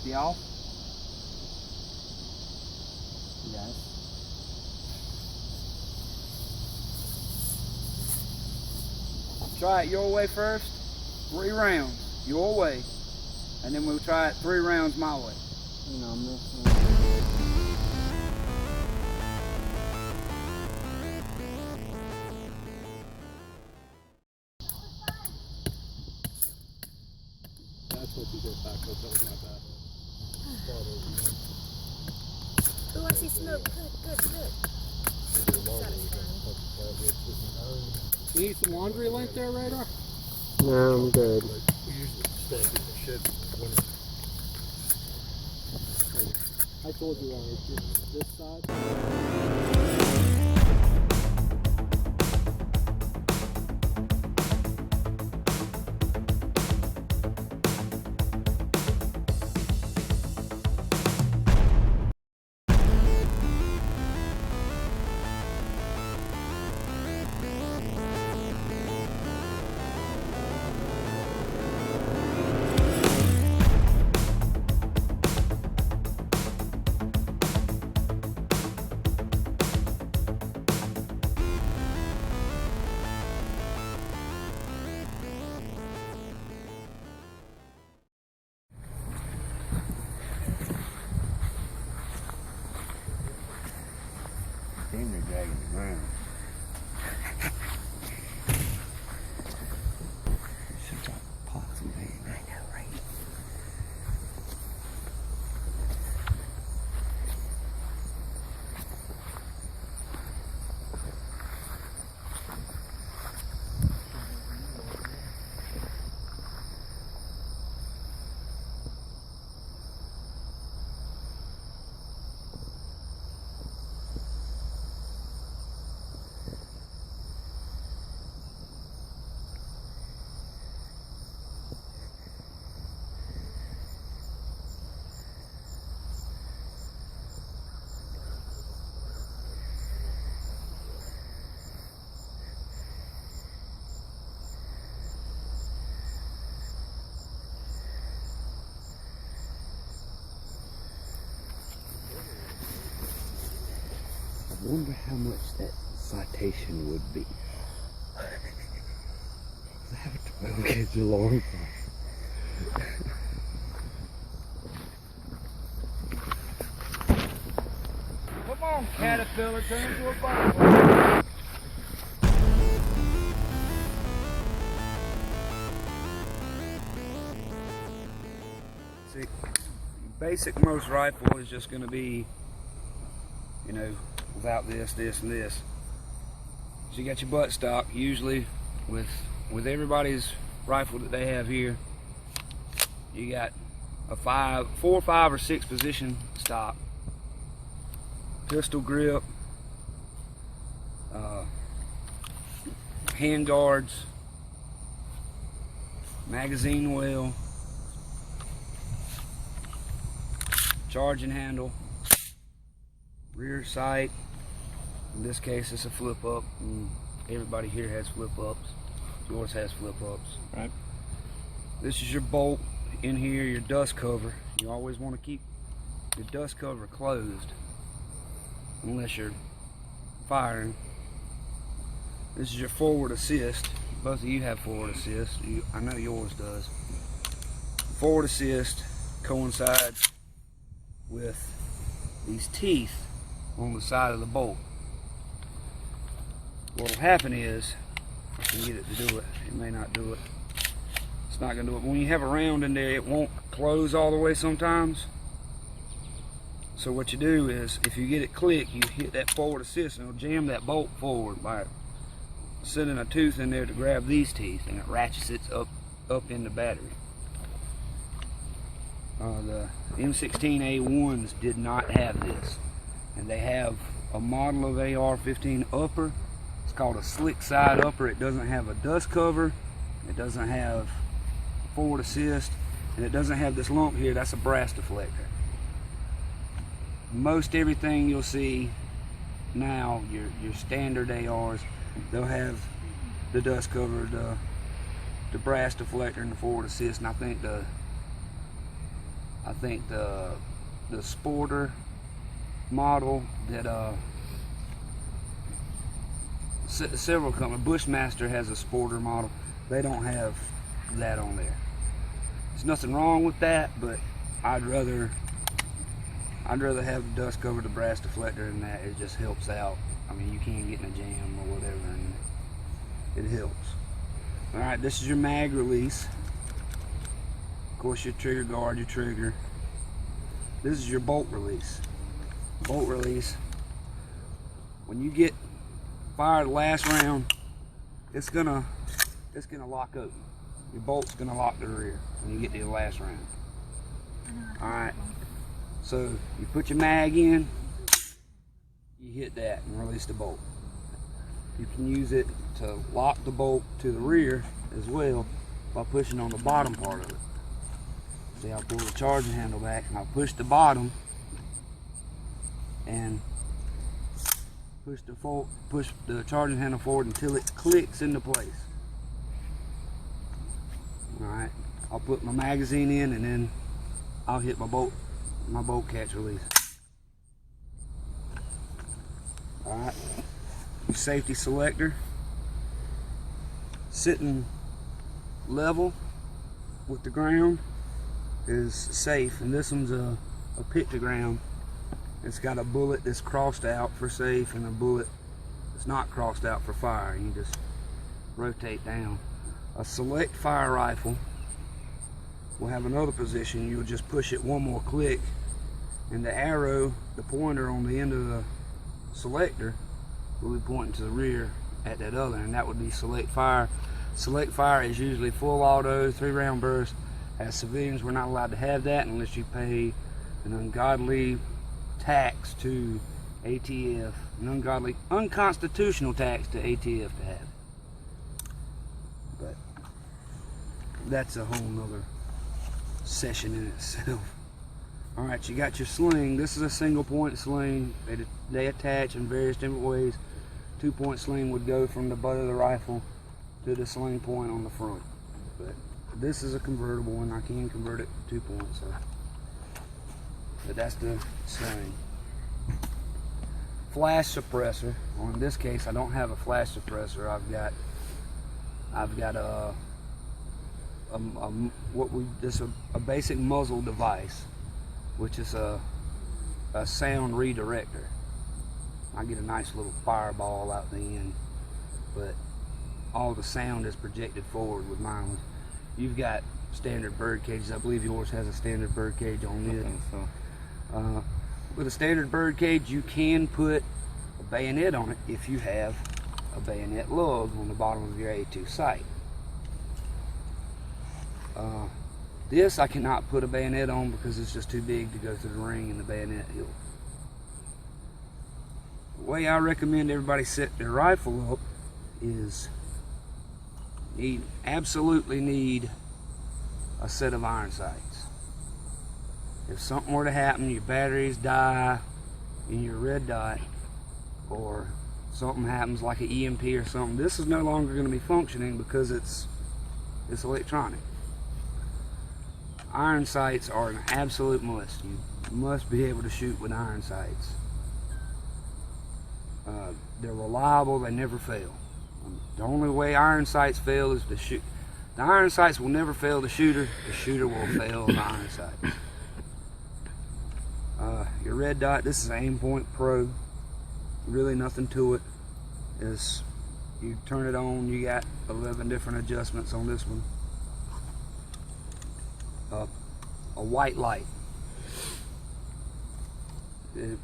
50 off. Yes. Try it your way first, 3 rounds, your way. And then we'll try it 3 rounds my way. You know, I'm missing. That's what you get back up. That was not bad. Oh, I see smoke. Good. You need some laundry lint there, Radar? No, I'm good. We usually stay in the shed in the winter. I told you on this side. Damn, they're dragging the ground. Should drop pots and things. I know, right? I wonder how much that citation would be. That would get you long. Come on, caterpillar, turn into a butterfly. See, basic most rifle is just going to be, you know, without this, and this. So you got your butt stock, usually with everybody's rifle that they have here, you got a 4, 5, or 6 position stock, pistol grip, hand guards, magazine well, charging handle, rear sight. In this case, it's a flip up, and everybody here has flip ups. Yours has flip ups. Right. This is your bolt in here, your dust cover. You always want to keep your dust cover closed unless you're firing. This is your forward assist. Both of you have forward assist. I know yours does. Forward assist coincides with these teeth on the side of the bolt. What will happen is, I can get it to do it. It may not do it. It's not going to do it. When you have a round in there, it won't close all the way sometimes. So what you do is, if you get it click, you hit that forward assist and it'll jam that bolt forward by sending a tooth in there to grab these teeth, and it ratchets it up in the battery. The M16A1s did not have this, and they have a model of AR-15 upper. It's called a slick side upper. It doesn't have a dust cover, it doesn't have forward assist, and it doesn't have this lump here. That's a brass deflector. Most everything you'll see now, your standard ARs, they'll have the dust cover, the brass deflector, and the forward assist. And I think the I think the Sporter model that several companies, Bushmaster has a Sporter model. They don't have that on there. There's nothing wrong with that, but I'd rather have the dust cover, the brass deflector, and that. It just helps out. I mean, you can get in a jam or whatever, and it helps. All right, this is your mag release. Of course, your trigger guard, your trigger. This is your bolt release. Bolt release. When you get fired the last round, it's gonna lock open. Your bolt's gonna lock the rear when you get to the last round. All right. So you put your mag in, you hit that and release the bolt. You can use it to lock the bolt to the rear as well by pushing on the bottom part of it. See, I'll pull the charging handle back and I'll push the bottom and push the charging handle forward until it clicks into place. All right, I'll put my magazine in and then I'll hit my bolt catch release. All right, your safety selector sitting level with the ground is safe, and this one's a pictogram. It's got a bullet that's crossed out for safe and a bullet that's not crossed out for fire. You just rotate down. A select fire rifle will have another position. You'll just push it one more click and the arrow, the pointer on the end of the selector, will be pointing to the rear at that other, and that would be select fire. Select fire is usually full auto, 3-round burst. As civilians, we're not allowed to have that unless you pay an ungodly tax to ATF, an unconstitutional tax to ATF to have it. But that's a whole nother session in itself. All right, you got your sling. This is a single point sling. They attach in various different ways. 2-point sling would go from the butt of the rifle to the sling point on the front. But this is a convertible one. I can convert it to 2 points. So. But that's the sling. Flash suppressor. Well, in this case, I don't have a flash suppressor. I've got a basic muzzle device, which is a sound redirector. I get a nice little fireball out the end, but all the sound is projected forward with mine. You've got standard bird cages. I believe yours has a standard bird cage on it. I think so. With a standard bird cage, you can put a bayonet on it if you have a bayonet lug on the bottom of your A2 sight. This I cannot put a bayonet on because it's just too big to go through the ring and the bayonet hill. The way I recommend everybody set their rifle up is absolutely need a set of iron sights. If something were to happen, your batteries die in your red dot, or something happens like an EMP or something, this is no longer going to be functioning because it's electronic. Iron sights are an absolute must. You must be able to shoot with iron sights. They're reliable, they never fail. The only way iron sights fail is to shoot. The iron sights will never fail the shooter will fail the iron sight. Your red dot, this is Aim Point Pro. Really nothing to it. You turn it on, you got 11 different adjustments on this one. A white light.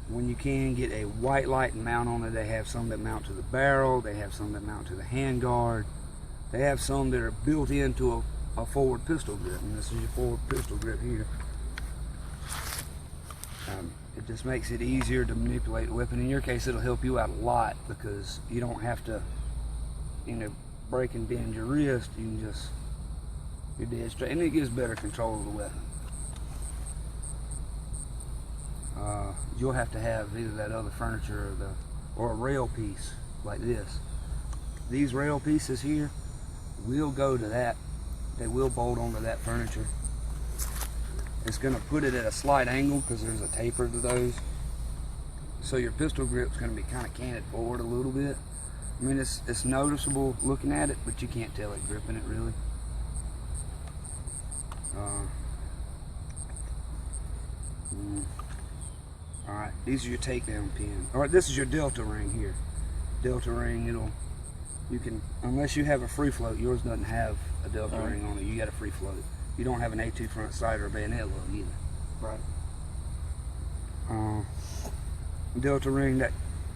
When you can get a white light and mount on it, they have some that mount to the barrel, they have some that mount to the handguard, they have some that are built into a forward pistol grip, and this is your forward pistol grip here. It just makes it easier to manipulate the weapon. In your case, it'll help you out a lot because you don't have to, break and bend your wrist. You can just, you're dead straight, and it gives better control of the weapon. You'll have to have either that other furniture or a rail piece like this. These rail pieces here will go to that. They will bolt onto that furniture. it's going to put it at a slight angle because there's a taper to those. So your pistol grip's going to be kind of canted forward a little bit. I mean, it's noticeable looking at it, but you can't tell it gripping it really. Alright, these are your takedown pins. Alright, this is your delta ring here. Delta ring, you can, unless you have a free float, yours doesn't have a delta ring on it. You got a free float. You don't have an A2 front sight or a bayonet load either. Right. Delta ring, that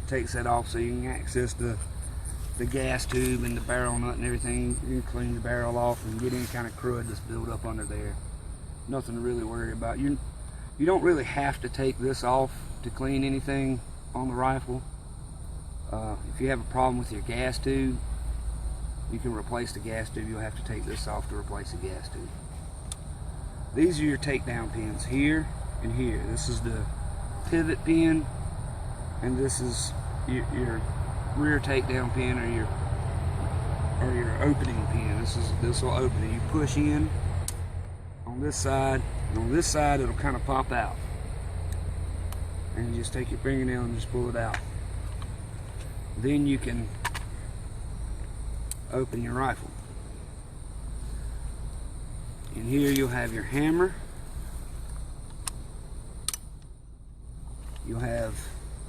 takes that off so you can access the gas tube and the barrel nut and everything. You can clean the barrel off and get any kind of crud that's built up under there. Nothing to really worry about. You don't really have to take this off to clean anything on the rifle. If you have a problem with your gas tube, you can replace the gas tube. You'll have to take this off to replace the gas tube. These are your takedown pins here and here. This is the pivot pin, and this is your rear takedown pin or your opening pin. This will open it. You push in on this side, and on this side it'll kind of pop out. And you just take your fingernail and just pull it out. Then you can open your rifle. In here you'll have your hammer. You'll have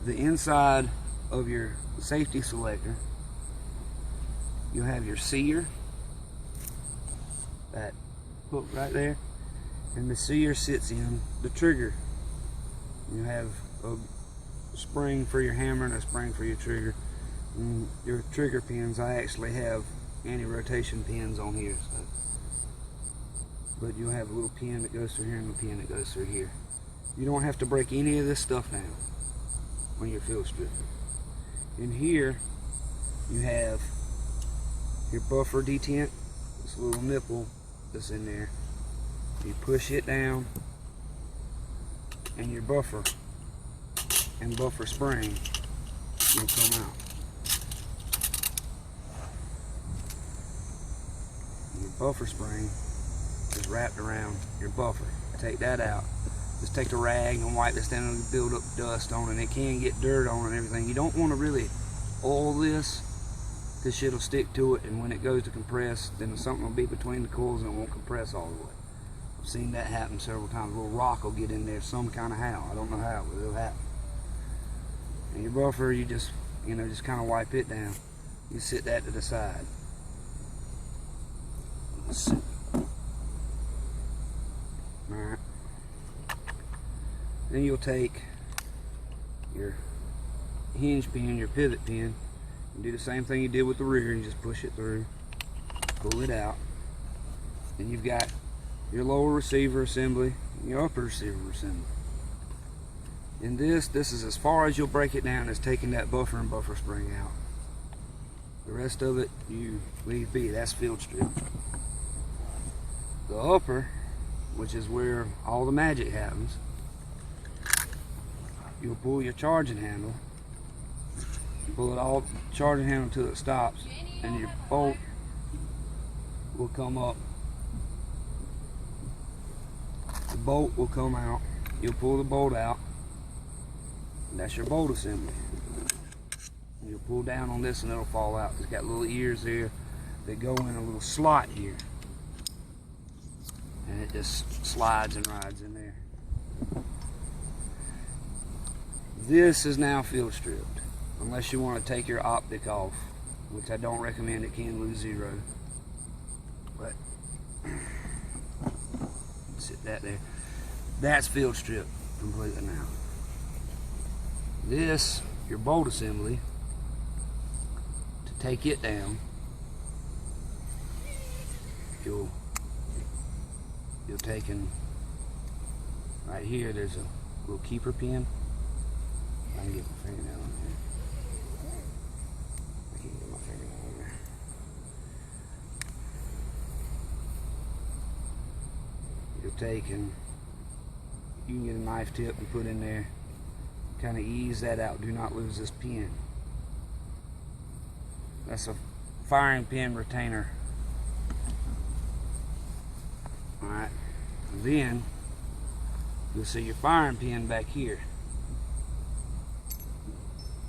the inside of your safety selector. You'll have your sear, that hook right there, and the sear sits in the trigger. You have a spring for your hammer and a spring for your trigger. And your trigger pins, I actually have anti-rotation pins on here, so. But you'll have a little pin that goes through here and a pin that goes through here. You don't have to break any of this stuff down when you're field stripping. In here, you have your buffer detent, this little nipple that's in there. You push it down, and your buffer and buffer spring will come out. Your buffer spring is wrapped around your buffer. Take that out. Just take a rag and wipe this down and build up dust on it. It can get dirt on it and everything. You don't want to really oil this because shit will stick to it, and when it goes to compress, then something will be between the coils and it won't compress all the way. I've seen that happen several times. A little rock will get in there some kind of how. I don't know how, but it'll happen. And your buffer, you just kind of wipe it down. You sit that to the side. Alright. Then you'll take your hinge pin, your pivot pin, and do the same thing you did with the rear. You just push it through, pull it out. Then you've got your lower receiver assembly and your upper receiver assembly. And this is as far as you'll break it down, as taking that buffer and buffer spring out. The rest of it you leave be. That's field strip. The upper, which is where all the magic happens, you'll pull your charging handle, pull it all, charging handle until it stops, and your bolt will come up. The bolt will come out. You'll pull the bolt out, and that's your bolt assembly. You'll pull down on this and it'll fall out. It's got little ears there that go in a little slot here, and it just slides and rides in there. This is now field stripped, unless you want to take your optic off, which I don't recommend. It can lose zero, but sit that there. That's field stripped completely now. This, your bolt assembly, to take it down, you'll take and right here there's a little keeper pin. I can get my fingernail on here. I can't get my fingernail on there. You'll take and you can get a knife tip and put in there. Kind of ease that out. Do not lose this pin. That's a firing pin retainer. Alright. Then you'll see your firing pin back here.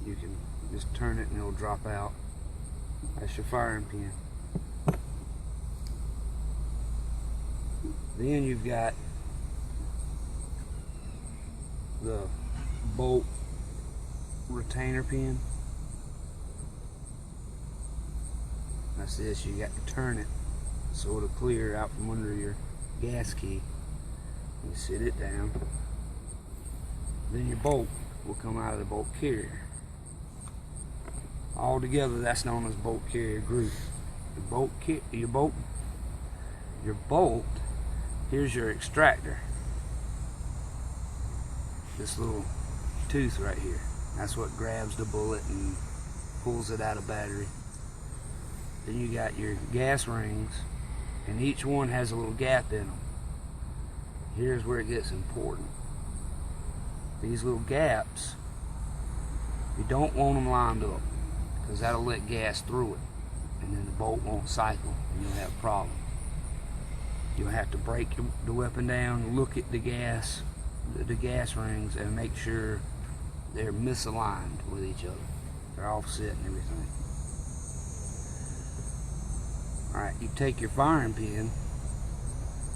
You can just turn it and it'll drop out. That's your firing pin. Then you've got the bolt retainer pin. That's this. You got to turn it so it'll clear out from under your gas key. You sit it down. Then your bolt will come out of the bolt carrier. All together, that's known as bolt carrier group. Your bolt. Here's your extractor. This little tooth right here. That's what grabs the bullet and pulls it out of battery. Then you got your gas rings, and each one has a little gap in them. Here's where it gets important. These little gaps, you don't want them lined up, because that'll let gas through it, and then the bolt won't cycle, and you'll have problems. You'll have to break the weapon down, look at the gas rings, and make sure they're misaligned with each other. They're offset and everything. Alright, you take your firing pin,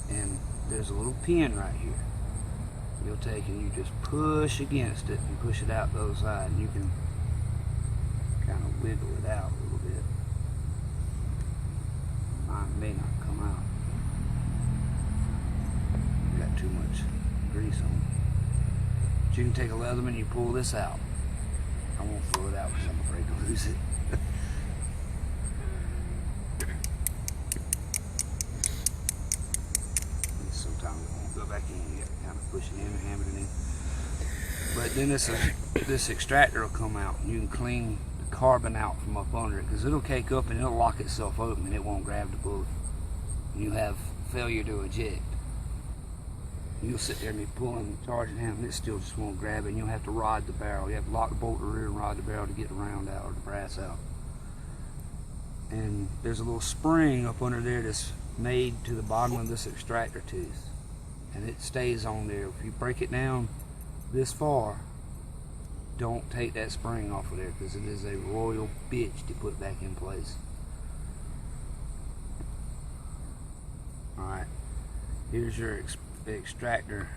and there's a little pin right here. You'll take and you just push against it and push it out the other side, and you can kind of wiggle it out a little bit. Mine may not come out. Got too much grease on it. But you can take a Leatherman, you pull this out. I won't throw it out because I'm afraid to lose it. Sometimes it won't go back in. You got to kind of push it in and hammer it in. But then this extractor will come out, and you can clean the carbon out from up under it, because it'll cake up and it'll lock itself open and it won't grab the bullet. And you'll have failure to eject. You'll sit there and be pulling the charging handle, and it still just won't grab it, and you'll have to rod the barrel. You have to lock the bolt to the rear and rod the barrel to get the round out or the brass out. And there's a little spring up under there that's made to the bottom of this extractor tooth, and it stays on there. If you break it down this far, don't take that spring off of there, because it is a royal bitch to put back in place. Alright, here's your extractor.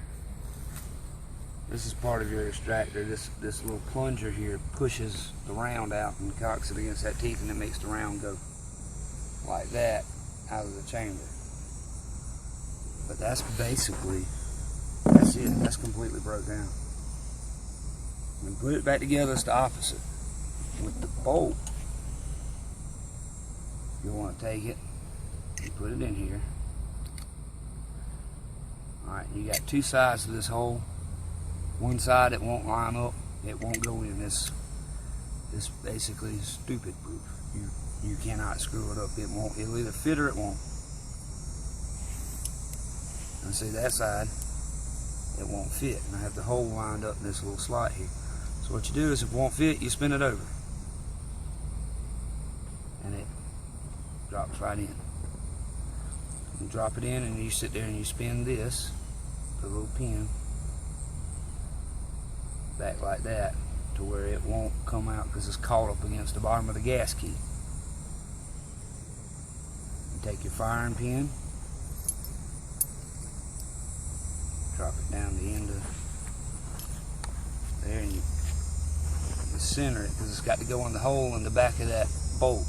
This is part of your extractor. This little plunger here pushes the round out and cocks it against that teeth, and it makes the round go like that out of the chamber. But that's basically, that's it. That's completely broke down. When you put it back together, it's the opposite. With the bolt, you'll want to take it and put it in here. Alright, you got two sides to this hole. One side it won't line up, it won't go in. This basically stupid proof. You cannot screw it up. It won't. It'll either fit or it won't. And see, that side, it won't fit. And I have the hole lined up in this little slot here. So what you do is, if it won't fit, you spin it over, and it drops right in. You drop it in, and you sit there and you spin this, the little pin, back like that, to where it won't come out because it's caught up against the bottom of the gas key. You take your firing pin, drop it down the end of there, and you center it, because it's got to go in the hole in the back of that bolt,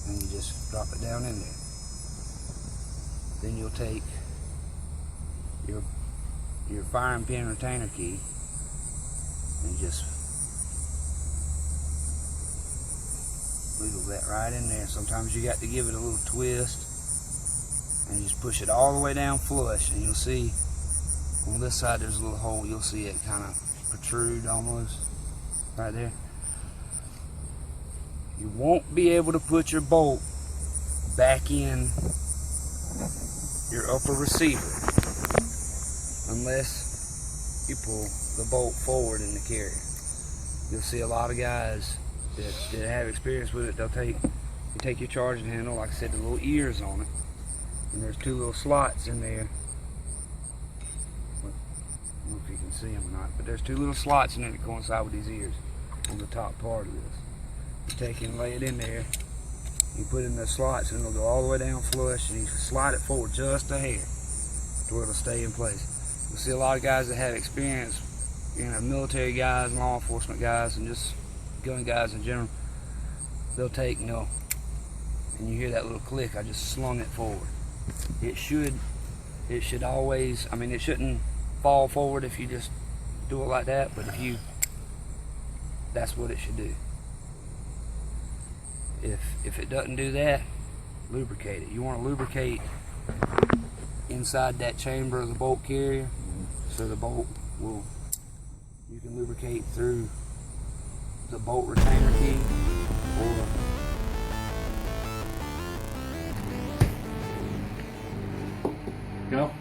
and you just drop it down in there. Then you'll take your firing pin retainer key and just wiggle that right in there. Sometimes you got to give it a little twist, and you just push it all the way down flush, and you'll see on this side there's a little hole. You'll see it kind of protrude almost right there. You won't be able to put your bolt back in your upper receiver unless you pull the bolt forward in the carrier. You'll see a lot of guys that have experience with it. They'll take your charging handle, like I said, the little ears on it, and there's two little slots in there. can see them or not, but there's two little slots in there that coincide with these ears on the top part of this. You take it and lay it in there. You put it in the slots and it'll go all the way down flush, and you slide it forward just a hair to where it'll stay in place. You'll see a lot of guys that have experience, military guys, law enforcement guys, and just gun guys in general. They'll take, and you hear that little click. I just slung it forward. It should always, it shouldn't fall forward if you just do it like that, but that's what it should do. If it doesn't do that, lubricate it. You want to lubricate inside that chamber of the bolt carrier, so the bolt you can lubricate through the bolt retainer key, or Go.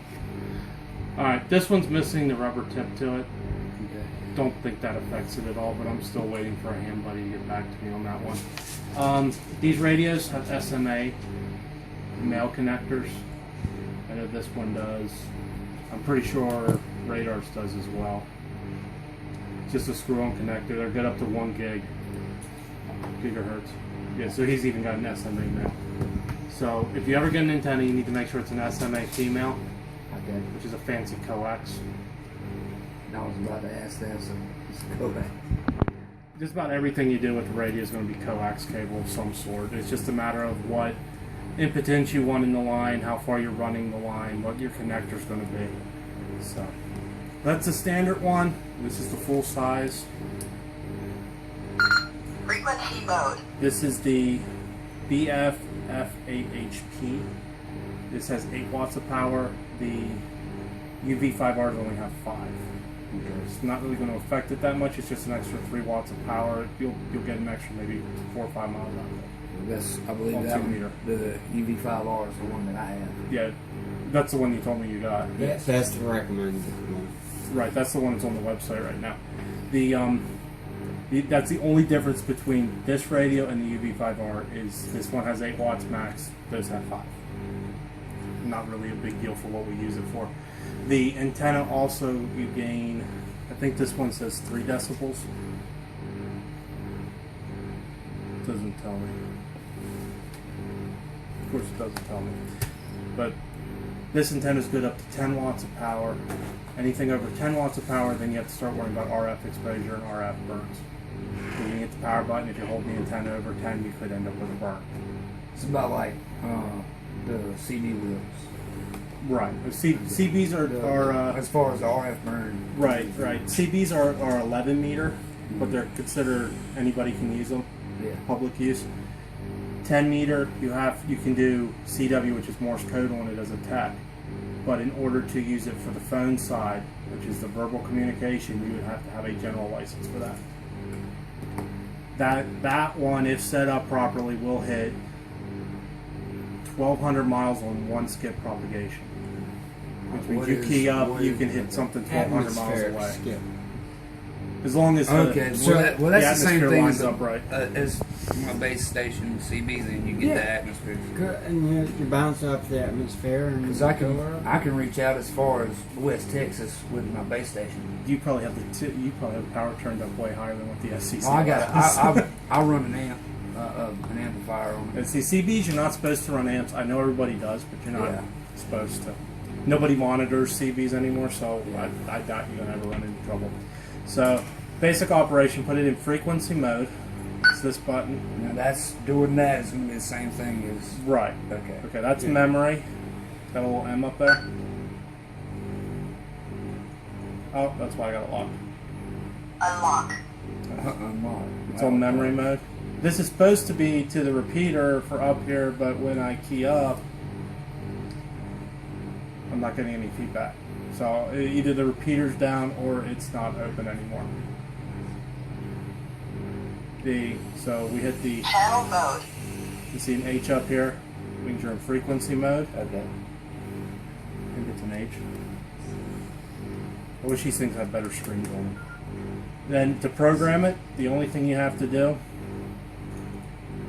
Alright, this one's missing the rubber tip to it. okay. Don't think that affects it at all, but I'm still waiting for a hand buddy to get back to me on that one. These radios have SMA male connectors. I know this one does. I'm pretty sure Radar's does as well. It's just a screw-on connector. They're good up to 1 gigahertz. Yeah, so he's even got an SMA male. So if you ever get an antenna, you need to make sure it's an SMA female, Okay. which is a fancy coax. I was about to ask that, so just go back. Just about everything you do with the radio is going to be coax cable of some sort. It's just a matter of what impedance you want in the line, how far you're running the line, what your connector is going to be. So that's the standard one. This is the full size. Frequency mode. This is the BF-F8HP. This has 8 watts of power. The UV5Rs only have 5. It's not really going to affect it that much. It's just an extra 3 watts of power. You'll get an extra maybe 4 or 5 miles out of it. I believe On that 2 one, meter. the UV5R is the one that I have. Yeah, that's the one you told me you got. Yes, that's the recommended one. Right, that's the one that's on the website right now. That's the only difference between this radio and the UV5R is this one has 8 watts max, those have 5. Not really a big deal for what we use it for. The antenna also, you gain, I think this one says 3 decibels. Doesn't tell me. Of course it doesn't tell me. But this antenna is good up to 10 watts of power. Anything over 10 watts of power, then you have to start worrying about RF exposure and RF burns. When you hit the power button, if you're holding the antenna over 10, you could end up with a burn. It's about like the CD wheels. Right. CBs are as far as the RF burn. right. CBs are 11 meter, but they're considered anybody can use them. Yeah. Public use. 10 meter, you can do CW, which is Morse code on it as a tech. But in order to use it for the phone side, which is the verbal communication, you would have to have a general license for that. That one, if set up properly, will hit 1,200 miles on 1 skip propagation. Which means What you key is- up, what you is- can hit something 1,200 miles Atmospheric away. skip. As long as the, Okay, so that's the same atmosphere thing lines as, up right. as my base station CB. Then you get the atmosphere. Good, and you bounce up the atmosphere and Because I can reach out as far as West Texas with my base station. You probably have the power turned up way higher than what the SCC. Oh, I got does. it. I run an amplifier on And it. see, CBs, you're not supposed to run amps. I know everybody does, but you're not Yeah. supposed to. Nobody monitors CBs anymore, so Yeah. I doubt you're going to ever run into trouble. So, basic operation, put it in frequency mode. It's this button. Now that's doing that is going to be the same thing as. Right. Okay. Okay, that's memory. Got a little M up there. Oh, that's why I got it locked. Unlock. It's on memory mode. This is supposed to be to the repeater for up here, but when I key up, I'm not getting any feedback. So either the repeater's down or it's not open anymore. So we hit the, Channel mode. you see an H up here, means you're in frequency mode. Okay. I think it's an H. I wish these things had better screens on them. Then to program it, the only thing you have to do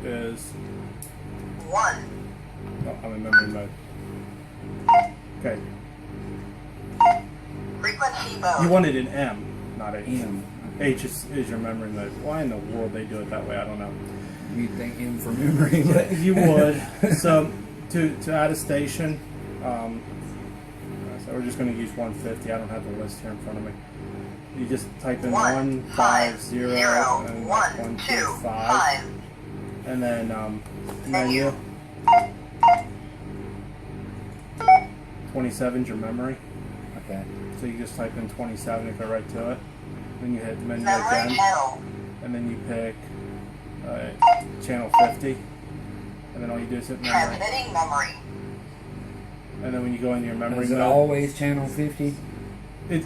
is, 1. oh, I'm in memory mode. Okay. Frequency mode. You wanted an M, not a M. H is your memory mode. Why in the world they do it that way, I don't know. You'd think M for memory. But You would. So to add a station, so we're just going to use 150. I don't have the list here in front of me. You just type in 150 and 125, and then menu. 27 is your memory. okay. So you just type in 27 and go right to it. Then you hit menu Memory again, channel. and then you pick channel 50, and then all you do is hit memory. Transmitting memory. And then when you go into your memory Is it mode, always channel 50?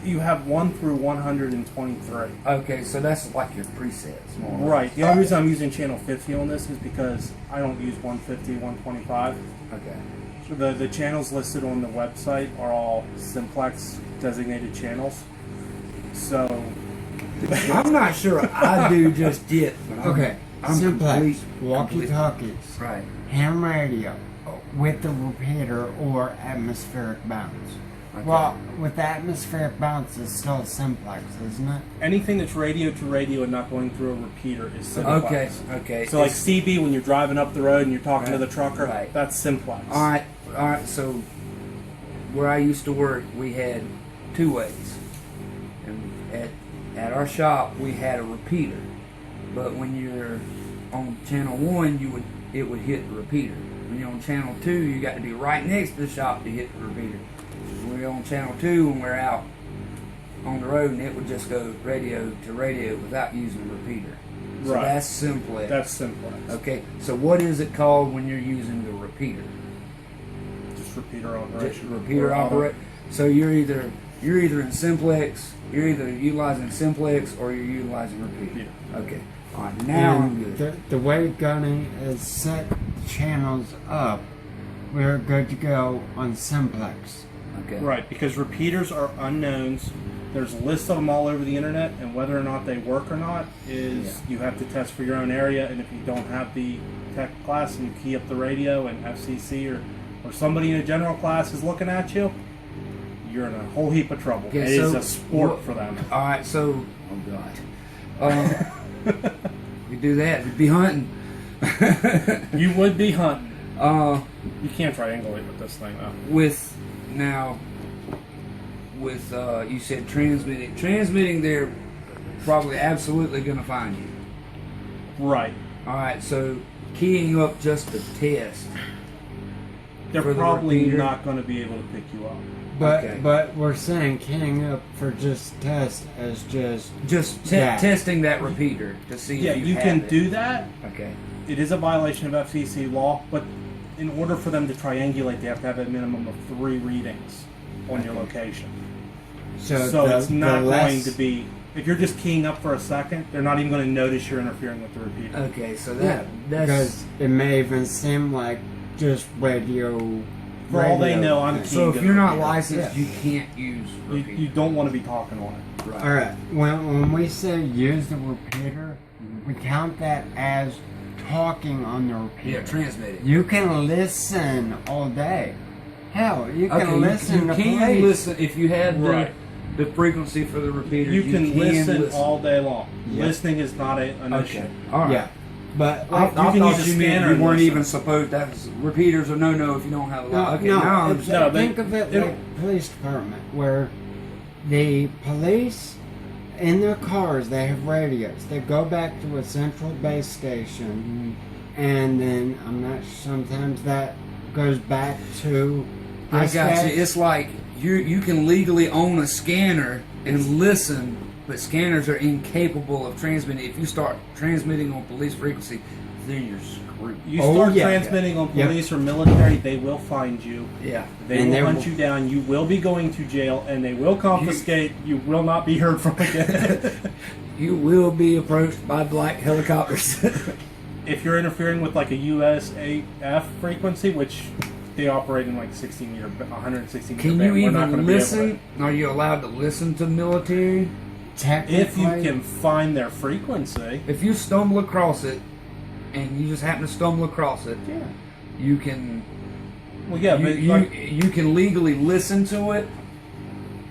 you have 1 through 123. Okay, so that's like your presets, more or less. Right. The only reason I'm using channel 50 on this is because I don't use 150, 125. Okay. So the channels listed on the website are all simplex designated channels. So I'm not sure I do just yet. But Okay, I'm simplex, complete- walkie-talkies, Right. ham radio with the repeater or atmospheric bounce. Okay. Well, with the atmospheric bounce, it's still simplex, isn't it? anything that's radio to radio and not going through a repeater is simplex. Okay. Okay. So like It's- CB when you're driving up the road and you're talking to Right. the trucker, Right. that's simplex. All right. All right. So where I used to work, we had two ways, and at our shop we had a repeater. But when you're on channel 1, it would hit the repeater. When you're on channel 2, you got to be right next to the shop to hit the repeater. When we're on channel 2 and we're out on the road, and it would just go radio to radio without using the repeater. So Right. that's simplex. That's simplex. Okay. So what is it called when you're using the repeater? Just repeater Just operation. repeater Or auto. operate. So you're either in simplex, you're either utilizing simplex or you're utilizing repeater. Okay. All right. Now I'm And good. the way Gunny is set the channels up, we're good to go on simplex. Okay. Right, because repeaters are unknowns. There's lists of them all over the internet, and whether or not they work or not is you have to test for your own area. And if you don't have the tech class and you key up the radio and FCC or somebody in a general class is looking at you, you're in a whole heap of trouble. Okay, It is so a sport what- for them. All right. So, oh God, we do that. We'd be hunting. You would be hunting. uh, You can't triangulate with this thing though. with you said transmitting, they're probably absolutely going to find you. Right. All right. So keying up just the test. They're For the probably repeater? not going to be able to pick you up. But Okay. but we're saying keying up for just test as just Yeah. Testing that repeater to see Yeah, if you you have can it. do that. Okay. It is a violation of FCC law, but in order for them to triangulate, they have to have a minimum of 3 readings on your location. so It's not the going less, to be. If you're just keying up for a second, they're not even going to notice you're interfering with the repeater. Okay, so yeah, that's because it may even seem like just radio. For all they radio know, I'm thing. so keying if you're not repeater. licensed, Yeah. you can't use repeater. You don't want to be talking on it. Right. All right. When we say use the repeater, we count that as talking on the repeater. Yeah, transmitting. You can listen all day. Hell, you can Okay, listen you to can police. listen if you have Right. the frequency for the repeater. You can listen all day long. Yeah. Listening is not an issue. Okay. All right. Yeah, but I can thought use a you meant scanner you and weren't listen. even supposed. That was repeaters are no if you don't have a lot. Okay, no, now I'm it's- No, they- think of it it'll- like police department, where the police in their cars they have radios. They go back to a central base station, and then I'm not. Sometimes that goes back to. I got dispatch. you. It's like you can legally own a scanner and listen, but scanners are incapable of transmitting. If you start transmitting on police frequency, then you're screwed. You Oh, start yeah. transmitting on Yep. police or military, they will find you. Yeah. They And will they hunt will- you down. You will be going to jail, and they will confiscate. You will not be heard from again. You will be approached by black helicopters. If you're interfering with like a USAF frequency, which they operate in like 60 meter, 160 meter Can band, you we're not even going to be able listen? Are you allowed to listen to military? Technically, If you can find their frequency, If you stumble across it, and you just happen to stumble across it, yeah. you can Well, yeah, you, but you, like, you can legally listen to it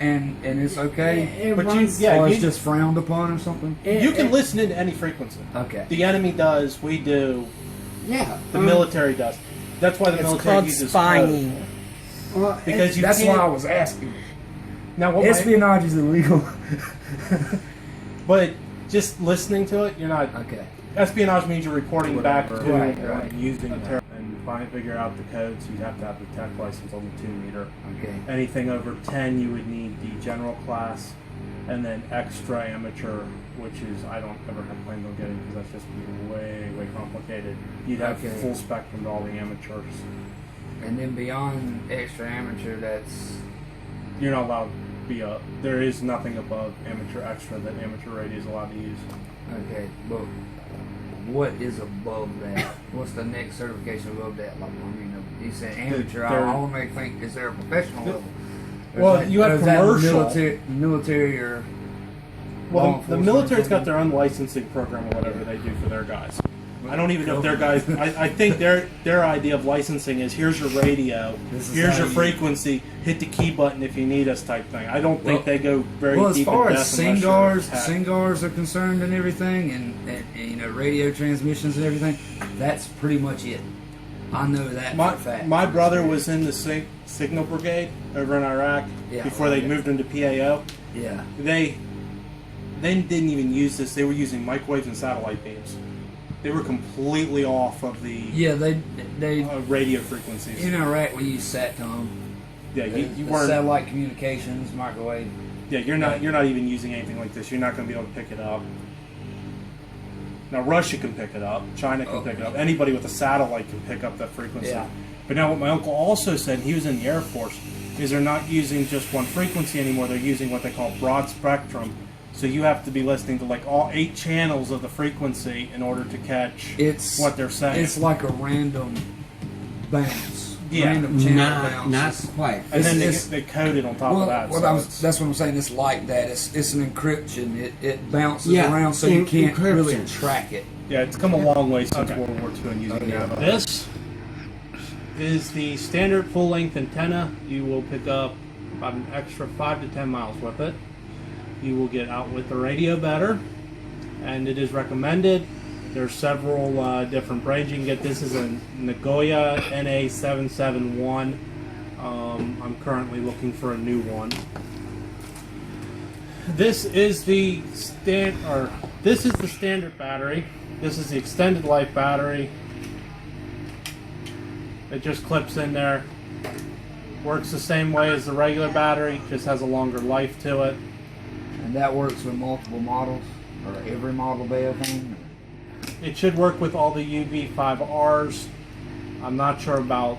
and it's okay. It But you- runs, yeah, or it's you- just frowned upon or something. You can listen into any frequency. Okay. The enemy does, we do, Yeah. the military does. That's why the It's military called uses spying. code. Well, Because you That's can't, why I was asking. now what my, Espionage is illegal. but just listening to it, you're not. Okay. Espionage means you're reporting back to Right, and right. using the term and figure out the codes. You'd have to have the tech license on the 2 meter. Okay. Anything over 10, you would need the general class, and then extra amateur, which is I don't ever have planned on getting because that's just way complicated. You'd have Okay. full spectrum to all the amateurs. And then beyond extra amateur, that's You're not allowed to be up. There is nothing above amateur extra that amateur radio is allowed to use. okay. But what is above that? What's the next certification above that? Like, I mean, you said amateur. I There- automatically think, is there a professional level? Or Well, is that- you have or is that commercial. military or law Well, the enforcement military's or got their own licensing program or whatever they do for their guys. I don't even know if their guys. I think their idea of licensing is here's your radio, This is here's how your you- frequency, hit the key button if you need us type thing. I don't think Well- they go very Well, as deep far in as depth unless you're hacked. singars are concerned and everything, and you know, radio transmissions and everything, that's pretty much it. I know that for a fact. My brother was in the signal brigade over in Iraq Yeah, before they okay. moved into PAO. Yeah. They didn't even use this. They were using microwaves and satellite beams. They were completely off of the Yeah, they radio frequencies. in Iraq we use SATCOM. Yeah, you The weren't. satellite communications, microwave. Yeah, you're not even using anything like this. You're not going to be able to pick it up. Now Russia can pick it up. China can pick it up. Anybody with a satellite can pick up that frequency. Yeah. But now what my uncle also said, he was in the Air Force, is they're not using just one frequency anymore. They're using what they call broad spectrum. So you have to be listening to like all 8 channels of the frequency in order to catch It's what they're saying. It's like a random bounce. Yeah. Random channel not bounces. quite. and then it's- they code it on top Well, of that. well so that's what I'm saying. It's like that. It's an encryption. It bounces Yeah, around, so you can't really encryption. track it. yeah, it's come a long way since Okay. World War II and using Okay. that. This is the standard full-length antenna. You will pick up about an extra 5 to 10 miles with it. You will get out with the radio better, and it is recommended. There's several different brands you can get. This is a Nagoya NA771. I'm currently looking for a new one. This is the standard battery. This is the extended life battery. It just clips in there. Works the same way as the regular battery, just has a longer life to it. And that works with multiple models, or every model they have in. It should work with all the UV5Rs. I'm not sure about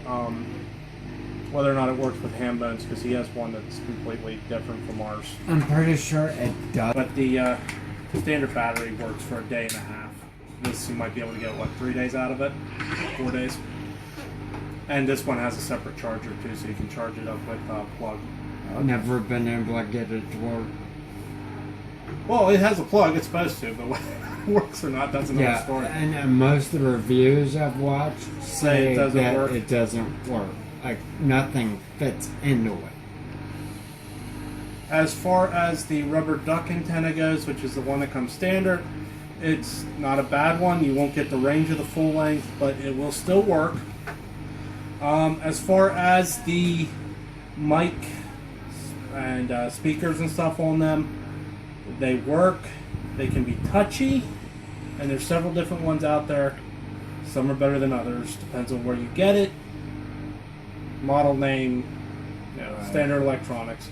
whether or not it works with Hambones because he has one that's completely different from ours. I'm pretty sure it does. But the standard battery works for a day and a half. This you might be able to get 3 days out of it, 4 days. And this one has a separate charger too, so you can charge it up with a plug. I've never been able to get it to work. Well, it has a plug. It's supposed to, but whether it works or not, that's another Yeah, story. and most of the reviews I've watched say it doesn't that work. it doesn't work. Like nothing fits into it. As far as the rubber duck antenna goes, which is the one that comes standard, it's not a bad one. You won't get the range of the full length, but it will still work. As far as the mic and speakers and stuff on them, they work. They can be touchy, and there's several different ones out there. Some are better than others. Depends on where you get it. Model name, standard electronics.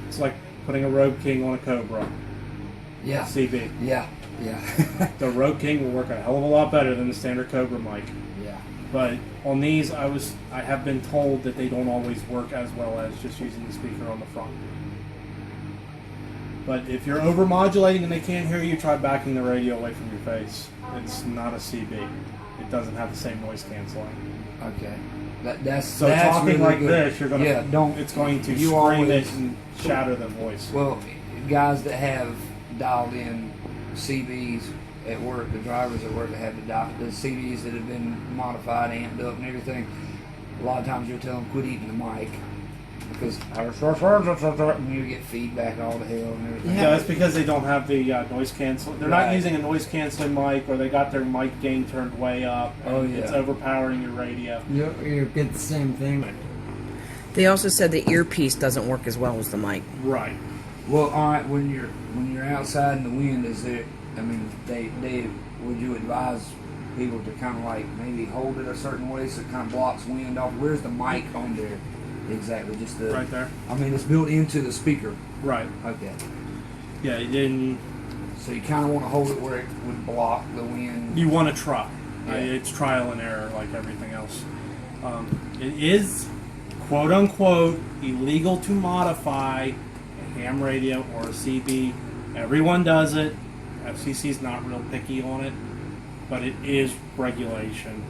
It's like putting a Rogue King on a Cobra. Yeah. CB. Yeah. Yeah. The Rogue King will work a hell of a lot better than the standard Cobra mic. Yeah. But on these, I have been told that they don't always work as well as just using the speaker on the front. But if you're over-modulating and they can't hear you, try backing the radio away from your face. It's not a CB. It doesn't have the same noise canceling. Okay. That's So that's talking really like good. this, you're gonna don't. it's going to you scream always- it and shatter the voice. Well, guys that have dialed in CBs at work, the drivers at work that have the CBs that have been modified, amped up, and everything. A lot of times you'll tell them quit eating the mic because you get feedback all the hell and everything. Yeah, it's because they don't have the noise cancel. They're not Right. using a noise canceling mic, or they got their mic gain turned way up. And Oh, yeah. it's overpowering your radio. You get the same thing. They also said the earpiece doesn't work as well as the mic. Right. Well, all right. When you're outside in the wind, is there? I mean, they would you advise people to kind of like maybe hold it a certain way so it kind of blocks wind off? Where's the mic on there exactly? Just the Right there. I mean, it's built into the speaker. Right. Okay. Yeah. And So you kind of want to hold it where it would block the wind. you want to try. Yeah. It's trial and error, like everything else. It is, quote unquote, illegal to modify a ham radio or a CB. Everyone does it. FCC's not real picky on it, but it is regulation.